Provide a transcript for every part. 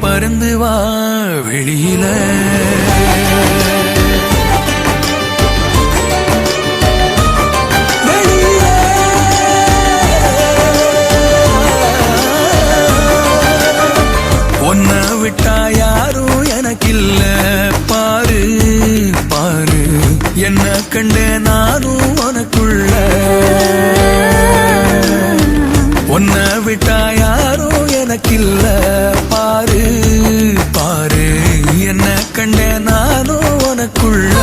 பறந்து வா வெளியில. ஒன்ன விட்டா யாரும் எனக்கில்ல பாரு பாரு, என்ன கண்ட நானும் உனக்குள்ள. ஒன்ன விட்டா யாரும் எனக்கில்ல பாரு பாரு, என்ன கண்ட நானும் உனக்குள்ள.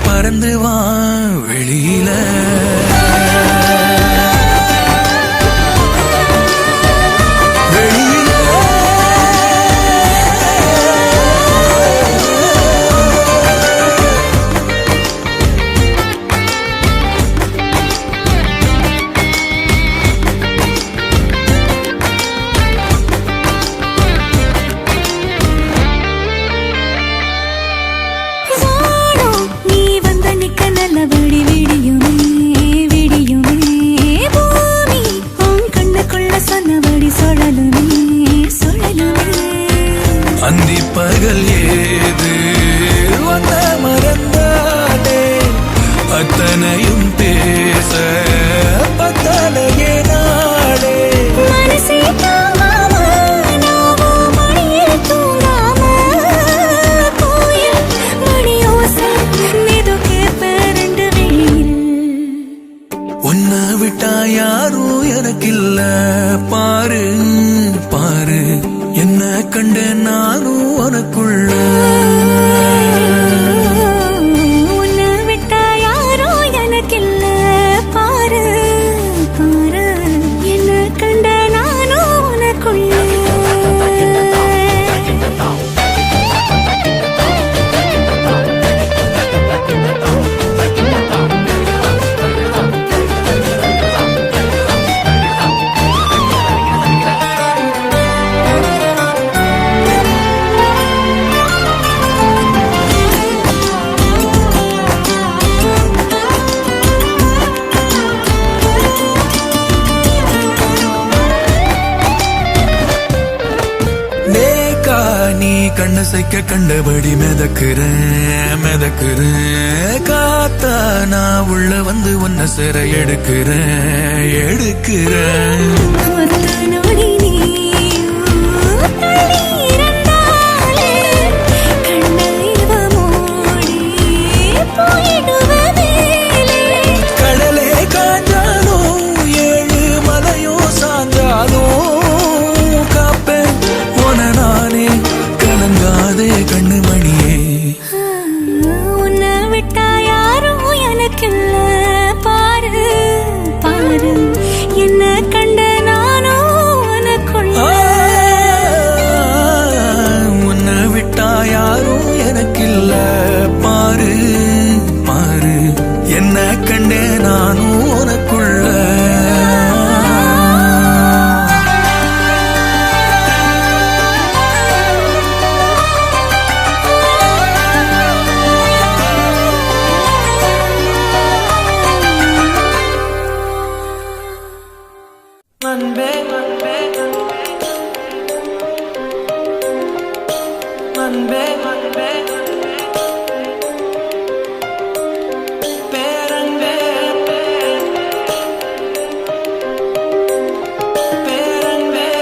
பறந்து வா வெளியில. அந்தி பகல் ஏது வந்த மறந்தானே, அத்தனையும் பேச பத்தனையே நாளே. மனசே தாங்காம நாவோ மணியில் தூங்காம, கோயில் மணியோசை மெதுக்கே பரண்டு வெளியில். உன்னை விட்டா யாரும் எனக்கில்ல பாரு பாரு, என்ன கண்ட நானும் உனக்குள்ள. உன்னை விட்டா யாரோ எனக்கில்ல பாரு பாரு, என்ன கண்ட நானும் உனக்குள்ள. நீ கண்ண சைக்க கண்டபடி மிதக்குறேன் மிதக்குறேன், காத்தா நான் உள்ள வந்து உன்ன சிற எடுக்கிறேன் எடுக்கிறேன். கடலே காஞ்சாலும் ஏழு மலையும் சாஞ்சாலும் காப்பேன் உன நானே, கலங்காதே கண்ணு மணியே. உன்னை விட்டா யாரும் எனக்கில்ல பாரு பாரு, என்ன கண்ட நானும் உனக்குள்ள. உன்னை விட்டா யாரும் எனக்கில்ல பாரு பாரு, என்ன கண்ட நானும் உனக்குள்ள. அன்பே அன்பே அன்பே அன்பே பேரன்பே பேரன்பே.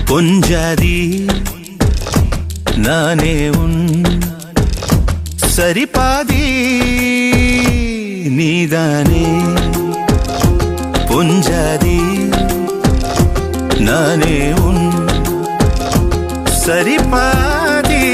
பொஞ்சாதி நானே உன் சரிபாதி நீதானே பொஞ்சாதி நானே உன் சரிபாதி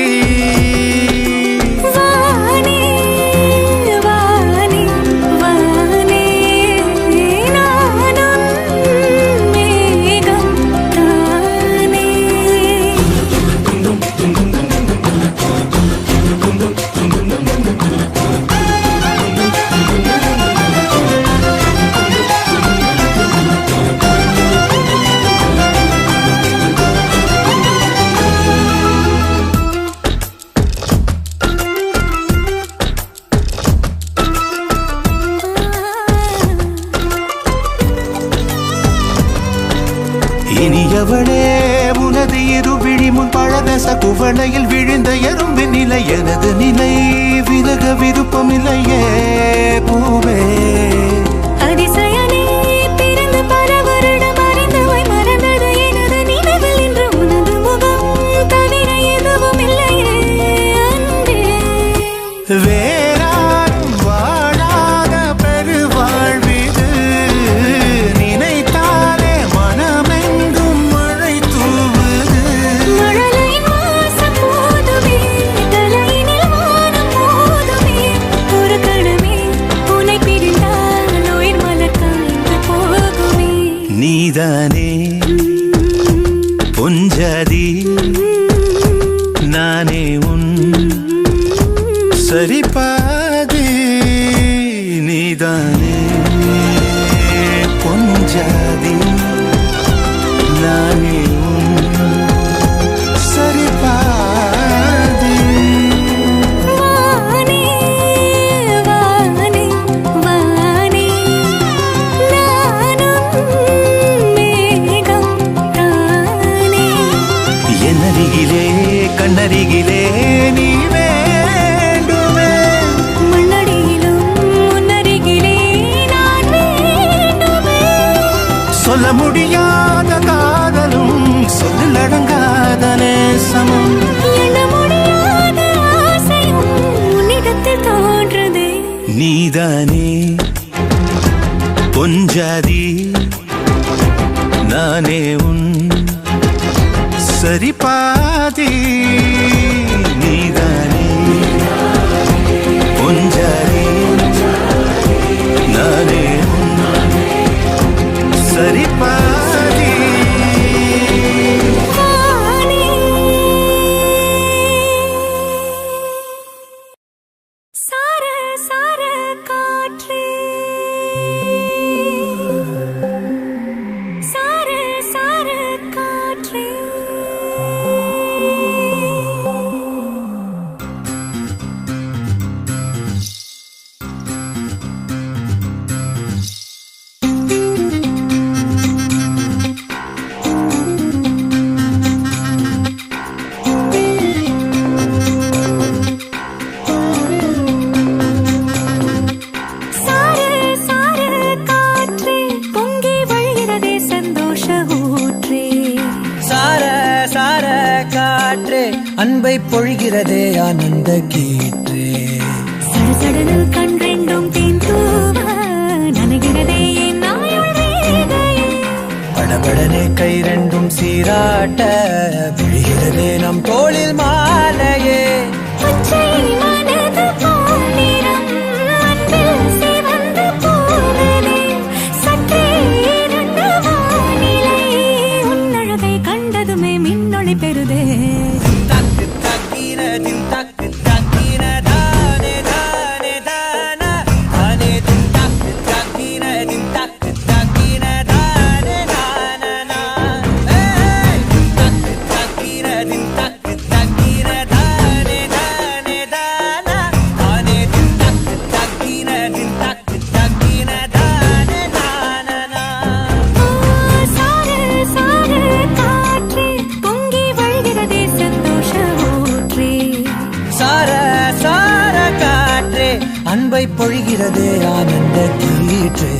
இனியவளே உனது இருவிழி முன் பழதச குவளையில் விழுந்த எறும்பு நிலை எனது நிலை விலக விருப்பமில்லையே பூவே அதிசயனே பிறந்த பல வருடம் அறிந்தவை மறந்தது எனது நினைவில் இன்று உனது முகம் தவிர எதுவும் இல்லையே அன்பே வேறாரும் வாழாத பெருவாழ்விது நினைத்தாலே மனமெங்கும் மழை தூவுது மழலை மாசம் போதுமே தலையினில் வானம் போதுமே ஒரு கணமே உன்னை பிரிந்தால் உயிர் மலர் காய்ந்து போகுமே நீதானே பொஞ்சாதி நானே உன் சரிபாதி நீதானே பொஞ்சாதி நானே உன் சரிபாதி வானே வானே வானே நானும் மேகம் தானே என்னருகிலே கண்ணருகிலே நீ வேண்டுமே மண்ணடியிலும் முன்னருகிலே நான் வேண்டுமே சொல்ல முடியாத காதலும் சொல்லடங்காத நேசமும் எண்ண முடியாத ஆசையும் உன்னிடத்தில் தோன்றுதே நீதானே பொஞ்சாதி நானே உன் சரிபாதி நீதானே பொஞ்சாதி நானே உன் சரிபாதி வானே சார சார காற்றே சார சார காற்றே சார சார காற்றே பொங்கி வழிகிறதே சந்தோஷ ஊற்றே சார சார காற்றே அன்பை பொழிகிறதே ஆனந்த கீற்றே சடசடனில் கண் ரெண்டும் தேன் தூவ நனைகிறதே என் நாயுள் ரேகையே படபடனே கை ரெண்டும் சீராட்ட விழுகிறதே நம் தோளில் மாலையே பச்சை மனது பொன்னிறம் அன்பில் சிவந்து போனதே சற்றே இருண்ட வானிலை உன்னழகை கண்டதுமே மின்னொளி பெறுதே தக்கு தக்கின தின் தக்கு தக்கின தானே தானே தான தானே தின் தக்கு தக்கின தின் தக்கு தக்கின தானே தான தக்கு தக்கின தின் தக்கு தக்கின தானே தானே தான தானே தின் தக்கு தக்கின தின் தக்கு தக்கின தானே தான சார சார காற்றே பொங்கி வழிகிறதே சந்தோஷ ஊற்றே சார சார காற்றே அன்பை பொழிகிறதே ஆனந்த கீற்றே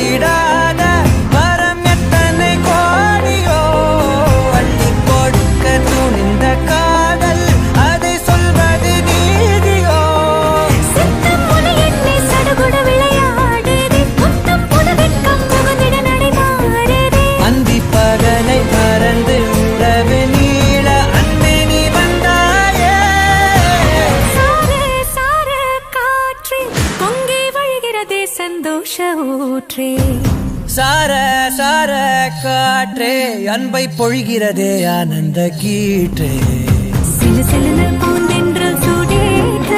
விடாத வரம் எத்தனை கோடியோ அள்ளி கொடுக்க துணிந்த காதல் அதை சொல்வது நீதியோ சித்தம் புன எண்ணி சடுகுட விளையாடுதே முத்தம் புன வெட்கம் முகந்திட நடைமாறுதே அந்தி பகலை மறந்து உறவு நீள அன்பே நீ வந்தாயே சார சார காற்றே பொங்கி வழிகிறதே சந்தோஷ ஊற்றே சார சார காற்றே அன்பை பொழிகிறதே ஆனந்த கீற்றே சிலு சிலுன பூந்தென்றல் சூடேற்ற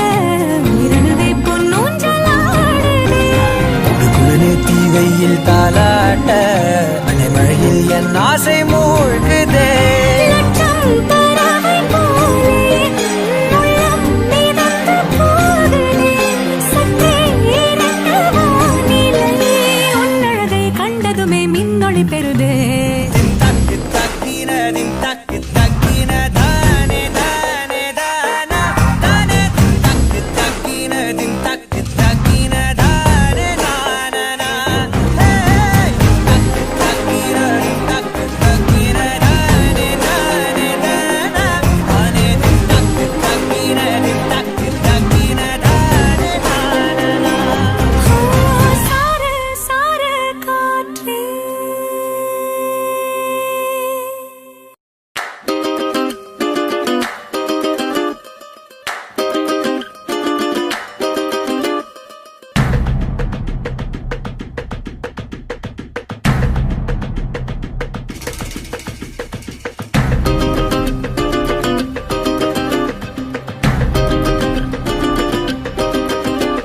உயிரணுவே பொன்னூஞ்சலாடுதே குழுக்குழலே தீவையில் தாலாட்ட அலைமழையில் என் ஆசை மூழ்குதே லட்சம் பறவை போலே உள்ளம் மிதந்து போகுதே சற்றே இறங்க வானிலையே உன்னழகை கண்டதுமே மின்னொளி பெறுதே தக்கு தக்கினதின் தக்கு தக்கின தானே தானே தானா தானே தக்கு தக்கினதின் தக்கு தக்கின தானே தானா தக்கு தக்கினதின் தக்கு தக்கின தானே தானே தானா தானே தக்கு தக்கினதின் தக்கு தக்கின தானே தானா சார சார காற்றே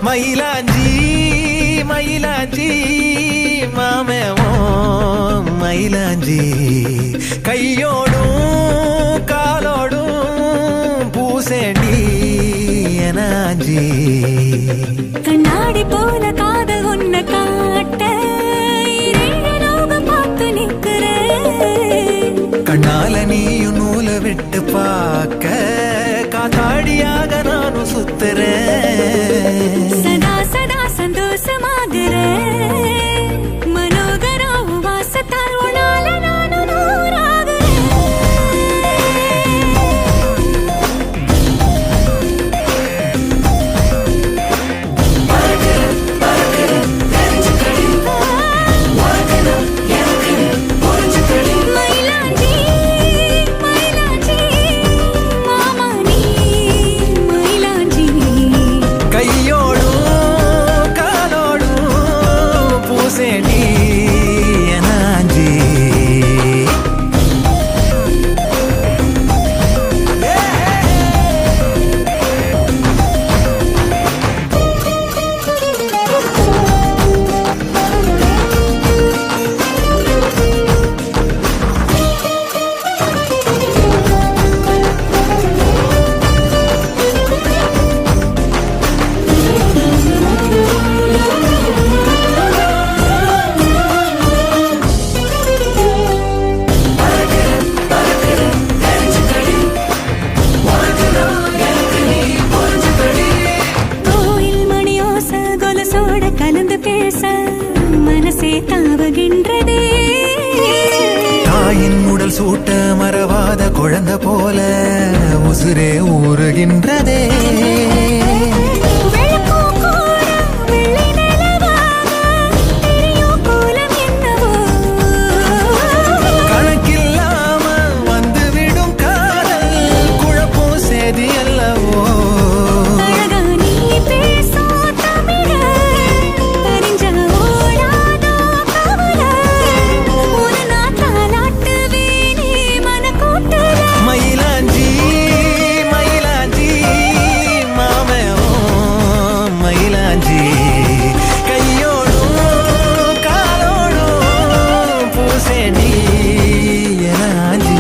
மயிலாஞ்சி மயிலாஞ்சி மாமேவோ மயிலாஞ்சி கையோடும் காலோடும் பூசேண்டி எனாஞ்சி கண்ணாடி போல காதல் உன்னை காட்ட இரண்டு லோகம் பார்த்து நிற்கிறேன் கண்ணால நீயும் நூலை விட்டு பார்க்க காத்தாடியாக நானும் சுத்துறேன் சதா சதா சந்தோஷமாகிறேன் மனோகரா வாசத்தால் உன்னால நானும் நூறாகிறேன் மயிலாஞ்சி மயிலாஞ்சி மாமா நீ மயிலாஞ்சி கையோடும் காலோடும் பூசேண்டி எனாஞ்சி கோயில் மணியோச கொலுசோட கலந்து பேச மனசே தாவுகின்றதே தாயின் உடல் சூட்ட மறவாத குழந்தை போல உசுரே ஊறுகின்றதே வெள்ளப்பூ கூட வெள்ளி நிலவாக தெரியும் கோலம் என்னவோ கணக்கில்லாம வந்துவிடும் காதல் குழப்பம் சேதி அல்லவோ அழகா நீ பேசும் தமிழ தெரிஞ்ச ஓடாதோ கவலை ஒரு நாள் தாலாட்டுவேனே மனக்கூட்டுல மயிலாஞ்சி மயிலாஞ்சி மாமேவோ மயிலாஞ்சி கையோடும் காலோடும் பூசேண்டி எனாஞ்சி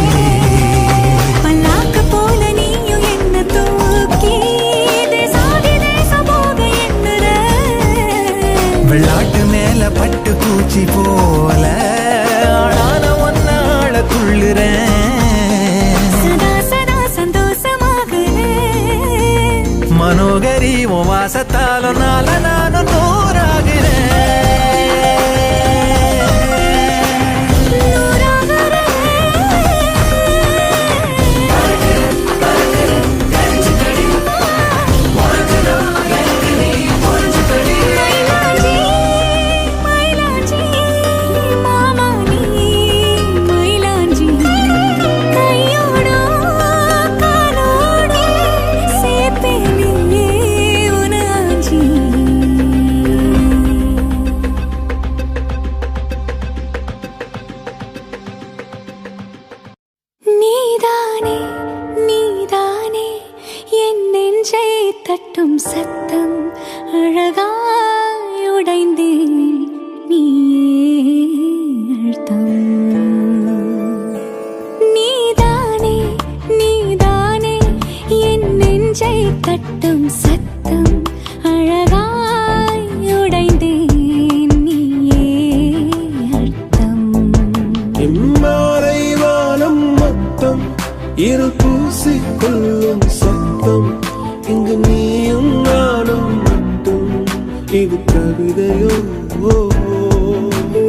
பல்லாக்கு போல நீயும் என்ன தூக்கி தேசாதி தேசம் போக எண்ணுற வெள்ளாட்டு மேல பட்டு பூச்சி போல ஆளான ஒன்னாள துள்ளுறேன் சதா சதா சந்தோஷமாகிறேன் மனோகரி உன் வாசத்தாலும் நால நானும் நூறாகிறேன் தட்டும் சத்தம் அழகாய் உடைந்தேன் நீயே அழுத்தம் நீதானே நீதானே என் நெஞ்சை தட்டும் சத்தம் அழகாய் உடைந்தேன் நீயே அழுத்தம் இம்மாறை வானம் மொத்தம் இருள் பூசிக்கொள்ளும் சத்தம் இங்கு நீயும் நானும் மட்டும் இது கவிதையோ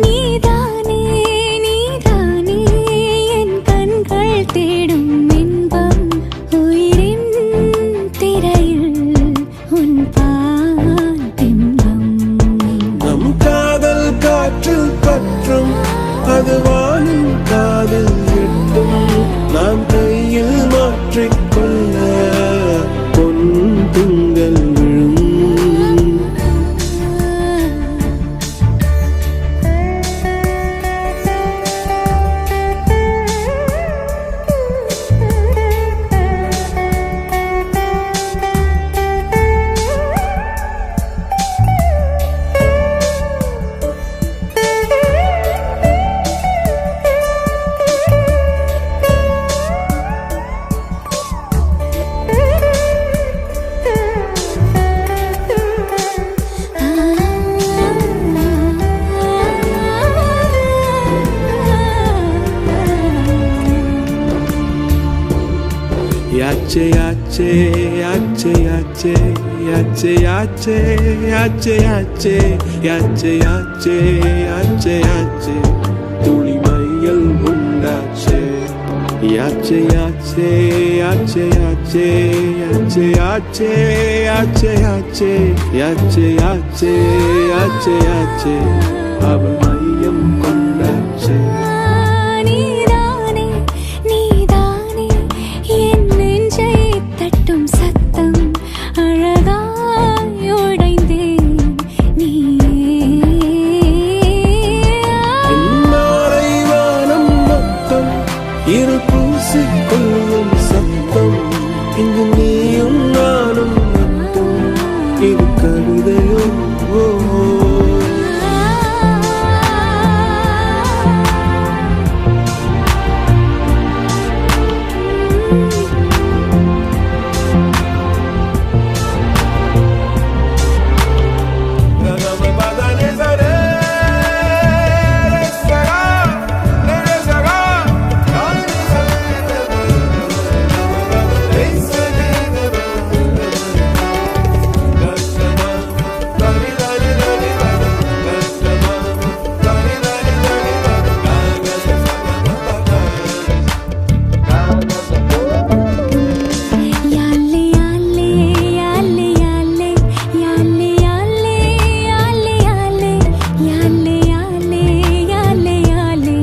நீதானே நீதானே என் கண்கள் தேடும் இன்பம் உயிரின் திரையில் உன் பால் பிம்பம் நம் காதல் காற்றில் பற்றும் அது வாழும் காதல் எட்டும் நாம் கையில் மாற்றிக்கொள்ள பொன் திங்கள் விழும் Yache yache yache yache yache yache yache yache yache yache yache yache tuli mayal undache yache yache yache yache yache yache yache yache yache yache yache yache aval mayam kondache நீதானே நீதானே என் நெஞ்சை தட்டும் சத்தம் அழகாய் உடைந்தேன் நீயே இம்மாறை வானம் மொத்தம் இருள் பூசிக்கொள்ளும் சத்தம் இங்கு நீயும் நானும் மட்டும் இது கவிதையோ யாலே யாலே யாலே யாலே யாலே யாலே யாலே யாலே யாலே யாலே யாலே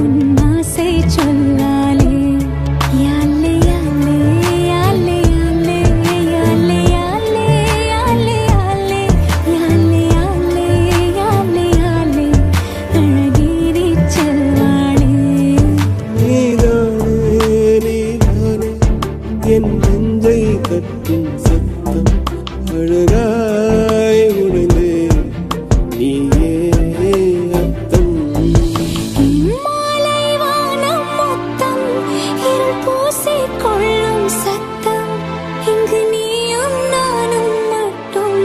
உன் ஆசை சொல்லாலே யாலே யாலே யாலே யாலே யாலே யாலே யாலே யாலே யாலே யாலே யாலே அழகிரி செல்வாளே நீதானே நீதானே என் நெஞ்சை தட்டும் சத்தம் அழகாய் உடைந்தே நீயே அர்த்தம் மாலை வானம் மொத்தம் இருள் பூசிக்கொள்ளும் சத்தம் இங்கு நீயும் நானும் மட்டும்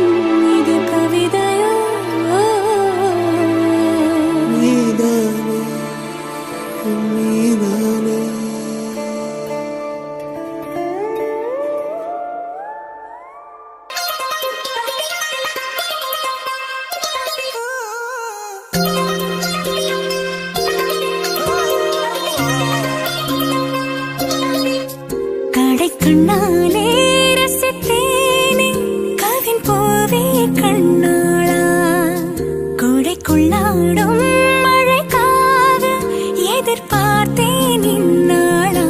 இது கவிதையோ நீதானே நீதானே கடைக்கண்ணாலே ரசித்தேனே கவின் பூவே கண்ணாளா கொடைக்குள்ளாடும் மழைக்காக எதிர்பார்த்தேன் இந்நாளா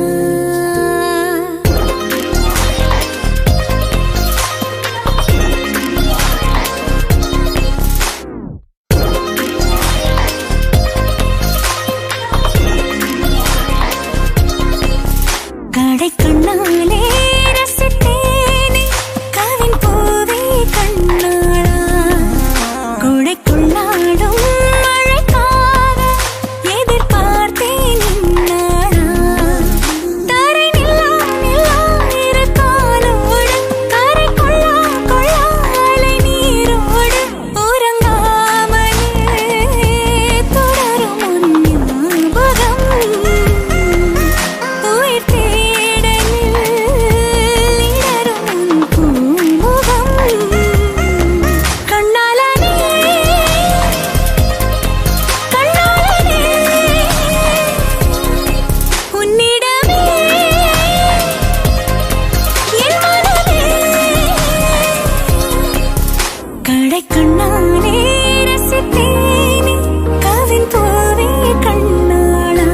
கடைக்கண்ணாலே ரசி கண்ணாலே ரசித்தேனே கவின் பூவே கண்ணாளா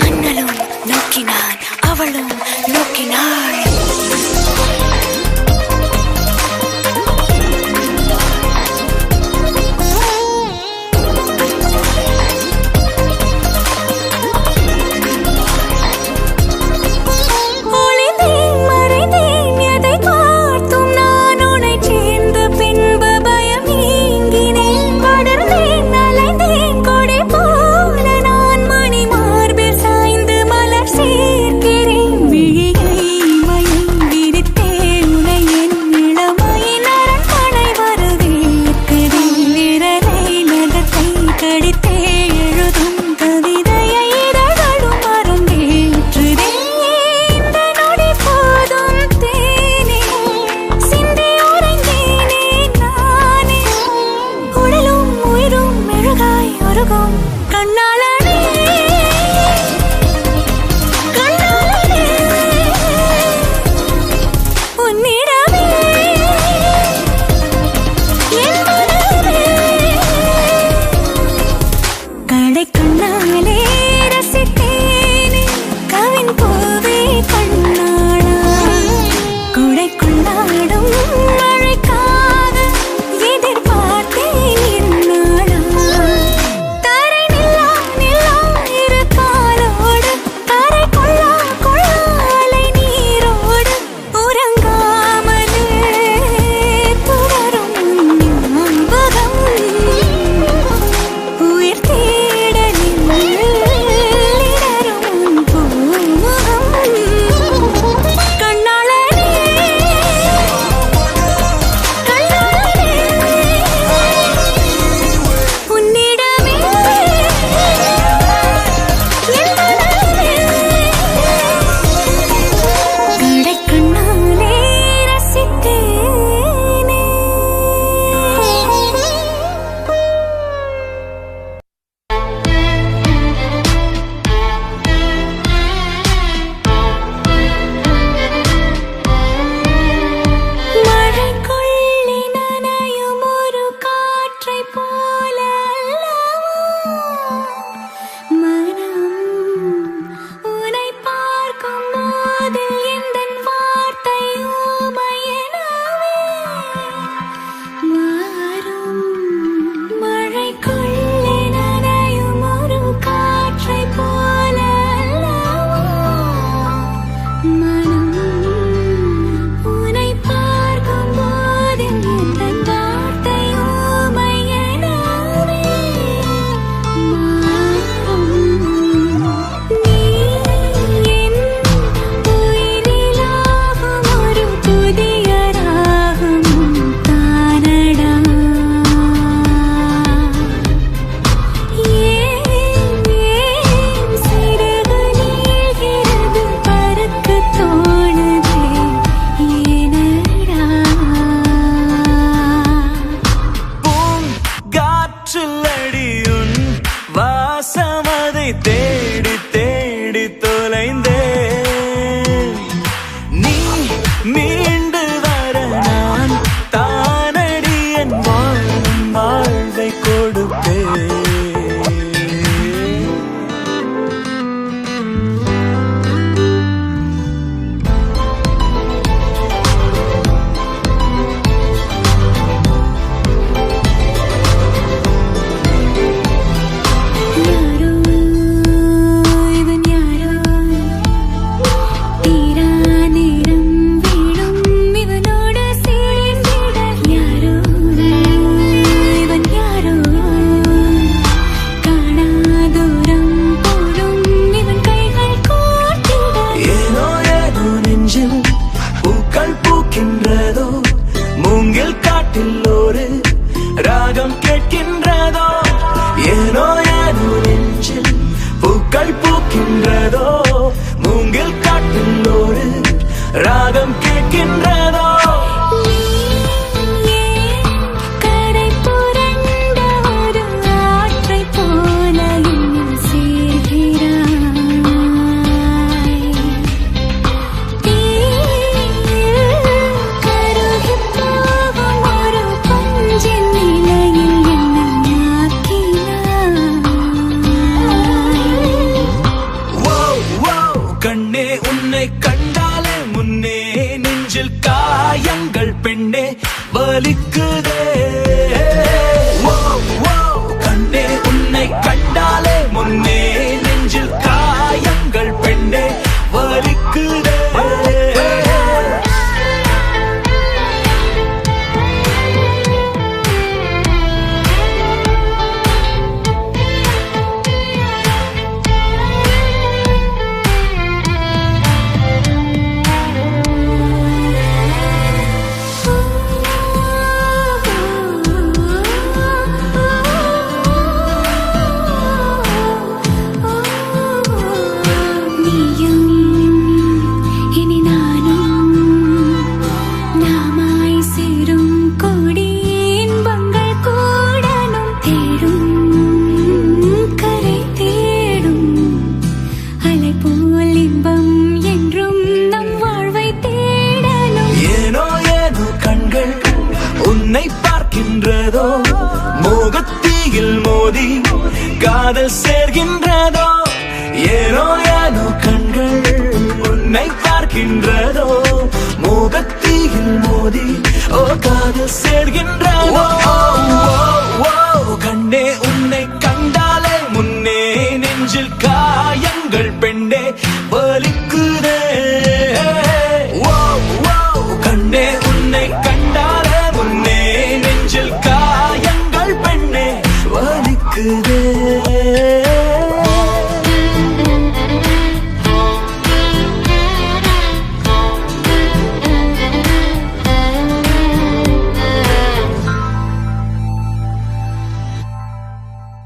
அண்ணலும் நோக்கினான் அவளும் நோக்கினாள் ராகம் கேட்கின்றதோ வலிக்குதே. ஓ, ஓ, கண்ணே உன்னை கண்டாலே முன்னே நெஞ்சில் காயங்கள் பெண்ணே வலிக்குதே. நீயும் இனி நானும் நாமாய் சேரும் கோடி இன்பங்கள் கூடணும் தேடும் கரை தேடும் அலை போல் இன்பம் என்றும் நம் வாழ்வை தேடணும். ஏனோ ஏனோ கண்கள் உன்னை பார்க்கின்றதோ மோகத்தீயில் மோதி காதல் சேர்கின்றதோ. ஏனோ ஏனோ கண்கள் உன்னை பார்க்கின்றதோ மோகத்தீயில் மோதி ஓ காதல் சேர்கின்றதோ. ஓ, ஓ, ஓ, கண்ணே உன்னை